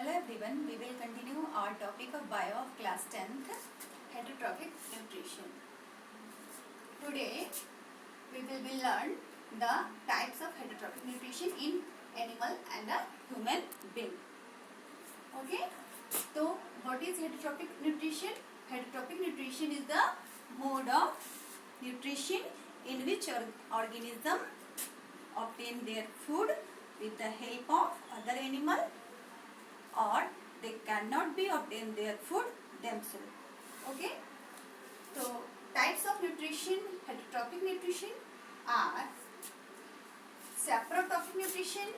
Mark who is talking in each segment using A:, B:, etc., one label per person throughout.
A: Hello everyone, we will continue our topic of bio of class 10th, heterotrophic nutrition. Today we will learn the types of heterotrophic nutrition in animal and a human being. Okay, so what is heterotrophic nutrition? Heterotrophic nutrition is the mode of nutrition in which organism obtain their food with the help of other animal, or they cannot be obtain their food themselves. Okay, so types of nutrition, heterotrophic nutrition are saprotrophic nutrition,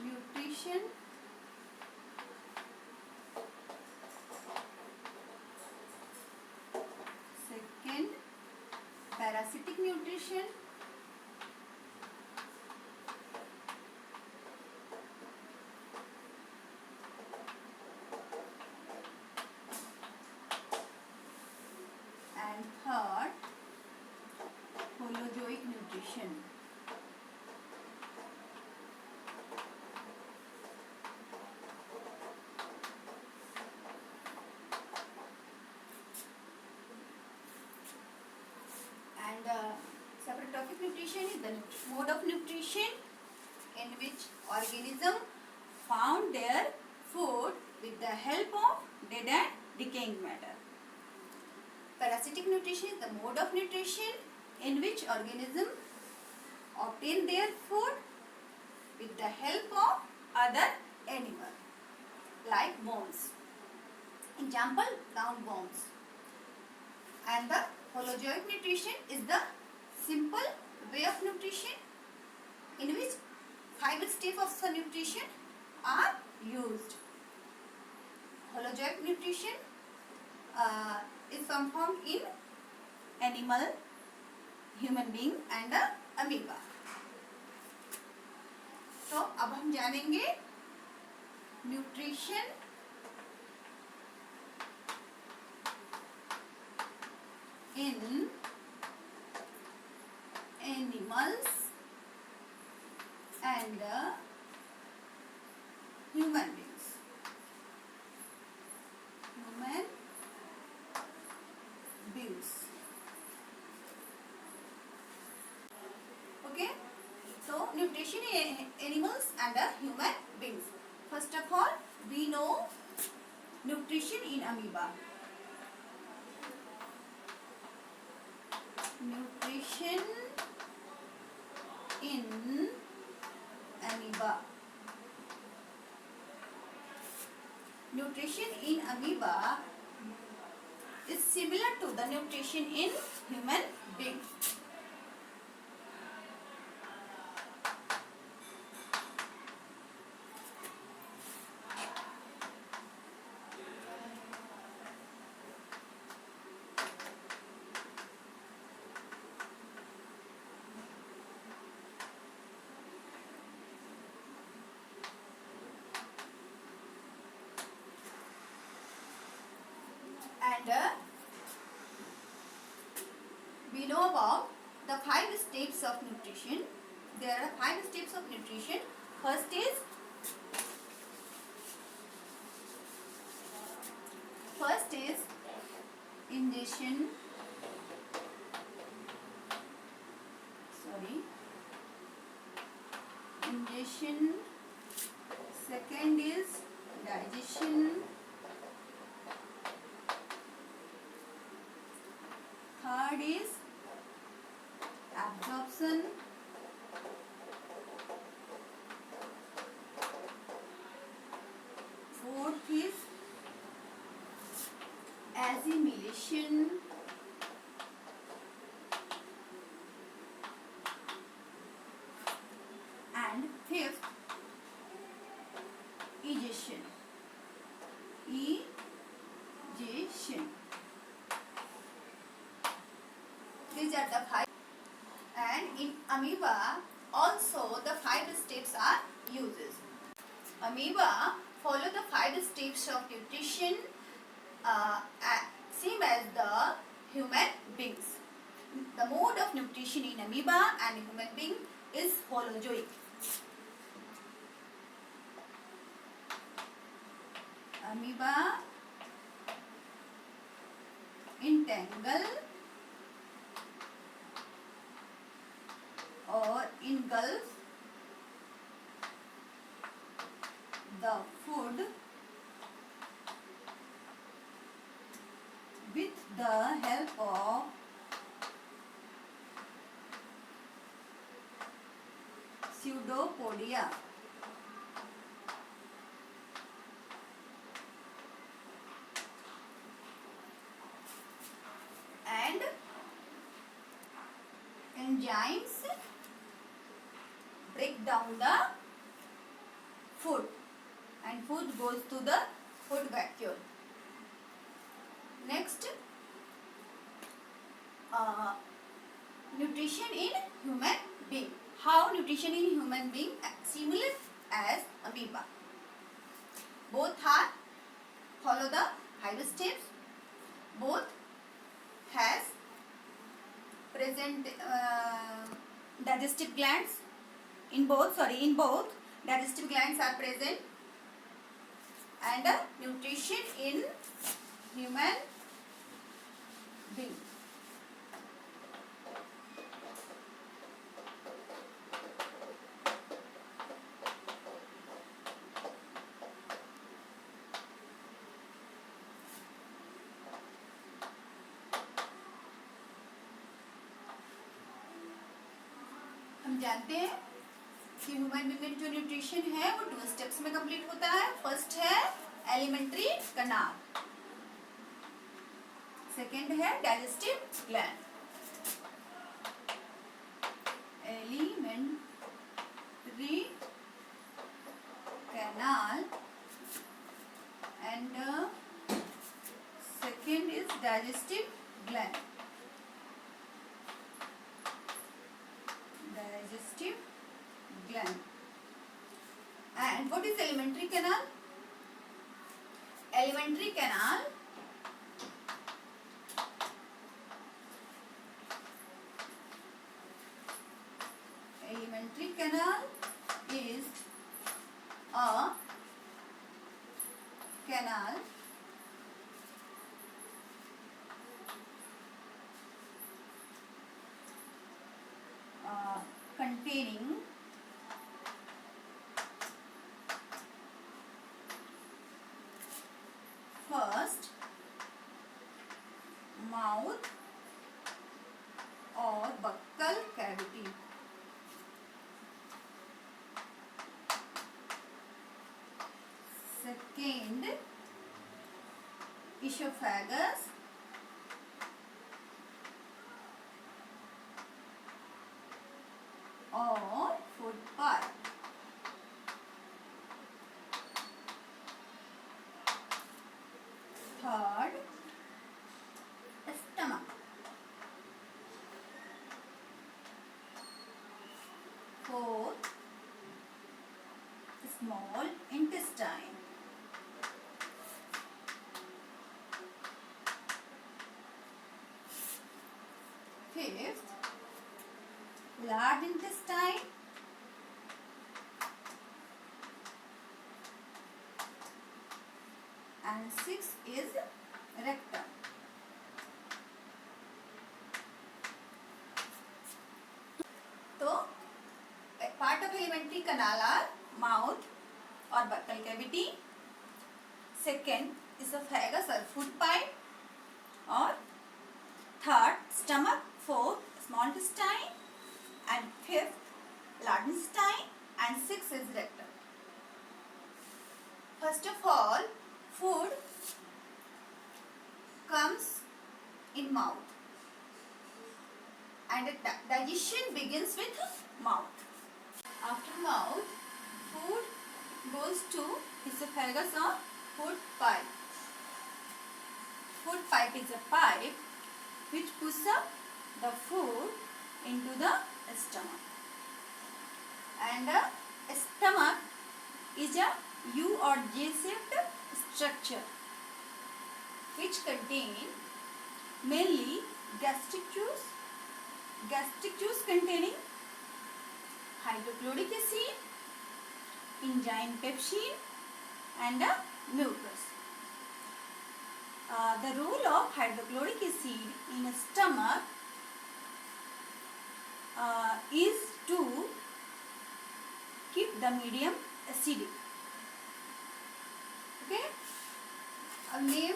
A: nutrition, second parasitic nutrition, and third holozoic nutrition. And saprotrophic nutrition is the mode of nutrition in which organism found their food with the help of dead and decaying matter. Parasitic nutrition is the mode of nutrition in which organism obtain their food with the help of other animal like worms. Example, round worms. And the holozoic nutrition is the simple way of nutrition in which 5 steps of the nutrition are used. Holozoic nutrition is performed in animal, human being and amoeba. तो अब हम जानेंगे nutrition in animals and human beings. Human beings. Okay. So nutrition in animals and human beings. First of all, we know nutrition in amoeba. Nutrition in amoeba. Nutrition in amoeba is similar to the nutrition in human being. And we know about the 5 steps of nutrition. There are 5 steps of nutrition. First is ingestion. Ingestion. Second is digestion. Third is absorption. Fourth is assimilation. And fifth, egestion. These are the 5. And in amoeba also the 5 steps are used. Amoeba follow the 5 steps of nutrition same as the of nutrition in amoeba and human being is holozoic. Amoeba entangle or engulf the food with the help of pseudopodia. And enzymes break down the food and food goes to the food vacuole. Next, nutrition in human being. How nutrition in human being similar as amoeba. Both are follow the hive steps. Both has present digestive glands. In both digestive glands are present, and nutrition in human being. हम जानते हैं कि human being में जो nutrition है वो 2 steps में complete होता है. फर्स्ट है एलिमेंट्री कनाल, सेकेंड है digestive gland. Alimentary canal and second is digestive gland. Digestive gland. And what is alimentary canal? Alimentary canal is a canal containing first mouth or buccal cavity, second esophagus, or food pipe. Third, stomach. Fourth, small intestine. Fifth, large intestine. And sixth is rectum. तो part of alimentary canal are mouth or buccal cavity, second esophagus or food pipe, or third stomach, fourth small intestine, and fifth large intestine, and sixth is rectum. First of all, food comes in mouth and digestion begins with mouth. After mouth, food goes to esophagus or food pipe. Food pipe is a pipe which pushes up the food into the stomach, and the stomach is a U or J-shaped structure which contain mainly gastric juice, gastric juice containing hydrochloric acid, enzyme pepsin, and a mucus. The role of hydrochloric acid in a stomach is to keep the medium acidic. Okay. Name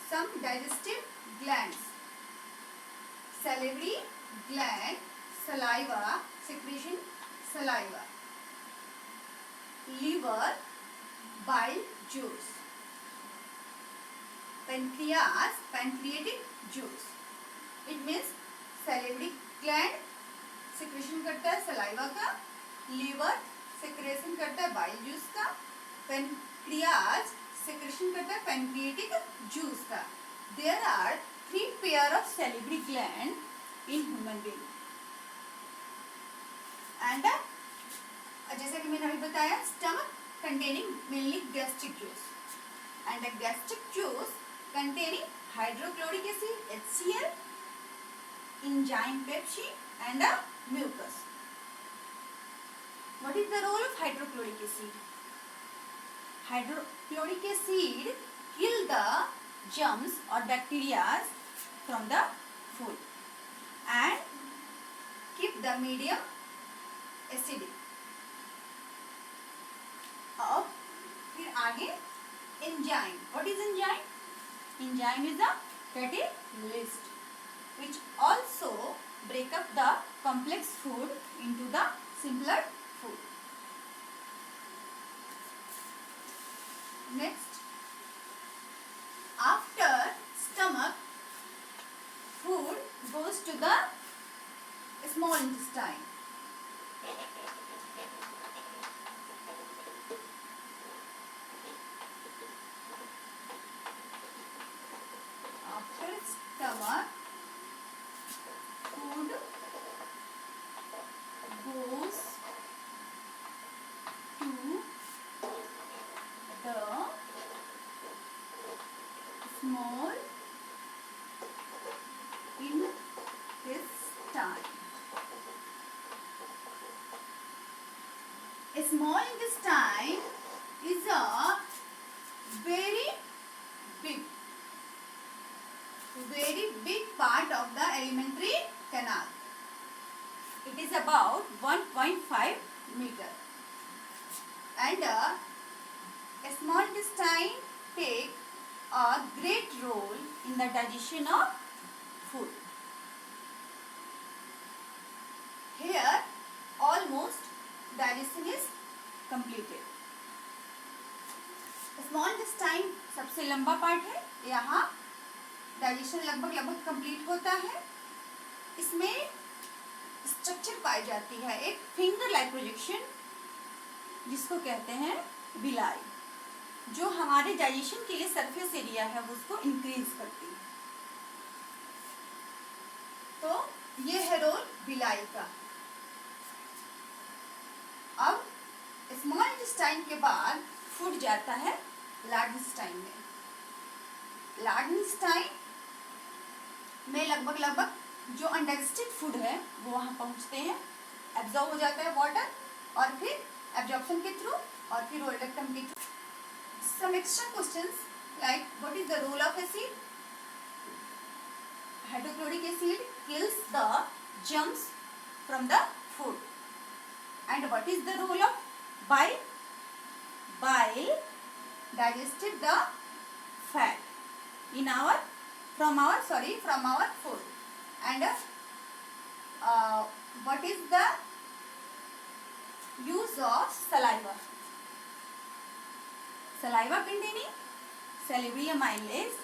A: some digestive glands: salivary gland, saliva secretion, saliva; liver, bile juice; pancreas, pancreatic juice. It means salivary gland secretion करता है saliva का, liver secretion करता है bile juice का, pancreas secretion करता है pancreatic juice का. There are 3 pair of salivary gland in human being. And जैसा कि मैंने अभी बताया, stomach containing mainly gastric juice, and a gastric juice containing hydrochloric acid HCl, enzyme pepsin, and a mucus. What is the role of hydrochloric acid? Hydrochloric acid kill the germs or bacteria from the food and keep the medium acidic. अब फिर आगे enzyme. What is enzyme? Enzyme is a catalyst which also break up the complex food into the simpler food. Next, after stomach, food goes to the small intestine. After stomach, food goes to the small intestine. A small intestine is a very big part of the alimentary canal. It is about 1.5 meter, and a small intestine take a great role in the digestion of food. Here almost digestion is completed. Small intestine सबसे लंबा part है, यहाँ digestion लगभग complete होता है. इसमें structure पाई जाती है एक फिंगर लाइक प्रोजेक्शन जिसको कहते हैं बिलाई, जो हमारे डाइजेशन के लिए सरफेस एरिया है उसको इंक्रीज करती है. तो ये है रोल बिलाई का. अब स्मॉल इंटेस्टाइन के बाद फूड जाता है लार्ज इंटेस्टाइन में. लार्ज इंटेस्टाइन में लगभग जो अनडाइजेस्टेड फूड है वो वहाँ पहुँचते हैं, एब्जॉर्ब हो जाता है वाटर और फिर एब्जॉर्प्शन के थ्रू और फिर ओल्डक्टम के थ्रू. Some extra questions like what is the role of acid? Hydrochloric acid kills the germs from the food. And what is the role of bile? Bile digested the fat from our food. And what is the use of saliva? Saliva containing salivary amylase